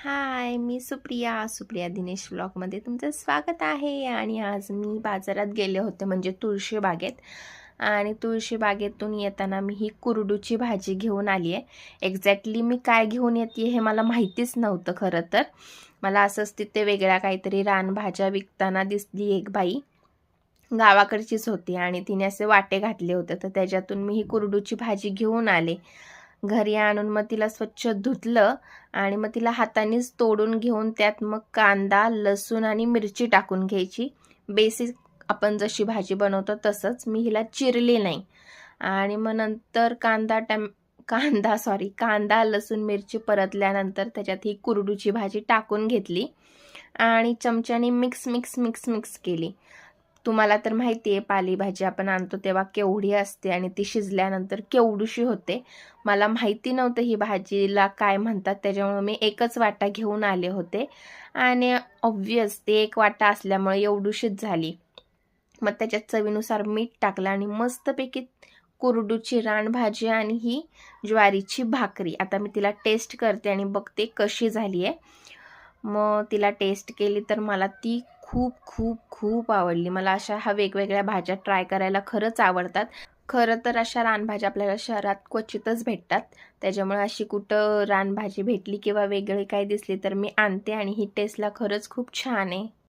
हाय, मी सुप्रिया दिनेश व्लॉगमध्ये तुमचं स्वागत आहे. आणि आज मी बाजारात गेले होते, म्हणजे तुळशी बागेत. आणि तुळशी बागेतून येताना मी ही कुरडूची भाजी घेऊन आली आहे. एक्झॅक्टली मी काय घेऊन येते हे मला माहितीच नव्हतं. खरं तर मला असंच तिथे वेगळ्या काहीतरी रानभाज्या विकताना दिसली एक बाई, गावाकडचीच होती, आणि तिने असे वाटे घातले होते. तर त्याच्यातून मी ही कुरडूची भाजी घेऊन आले. घरी आणून मग तिला स्वच्छ धुतलं आणि मग तिला हातानेच तोडून घेऊन त्यात मग कांदा, लसूण आणि मिरची टाकून घ्यायची. बेसिक आपण जशी भाजी बनवतो तसंच. मी हिला चिरली नाही. आणि मग नंतर कांदा लसूण मिरची परतल्यानंतर त्याच्यात ही कुरडूची भाजी टाकून घेतली आणि चमच्याने मिक्स मिक्स मिक्स मिक्स केली. तुम्हाला तर माहिती आहे, पालेभाजी आपण आणतो तेव्हा केवढी असते आणि ती शिजल्यानंतर केवढीशी होते. मला माहिती नव्हतं ही भाजीला काय म्हणतात, त्याच्यामुळे मी एकच वाटा घेऊन आले होते आणि ऑब्व्हियस ते एक वाटा असल्यामुळे एवढीशीच झाली. मग त्याच्यात चवीनुसार मीठ टाकलं आणि मस्तपैकी कुरडूची रानभाजी आणि ही ज्वारीची भाकरी. आता मी तिला टेस्ट करते आणि बघते कशी झाली आहे. मग तिला टेस्ट केली तर मला ती खूप खूप खूप आवडली. मला अशा वेगवेगळ्या भाज्या ट्राय करायला खरंच आवडतात. खरं तर अशा रानभाज्या आपल्याला शहरात क्वचितच भेटतात, त्याच्यामुळे अशी कुठं रानभाजी भेटली किंवा वेगळी काही दिसली तर मी आणते आणि ही टेस्टला खरंच खूप छान आहे.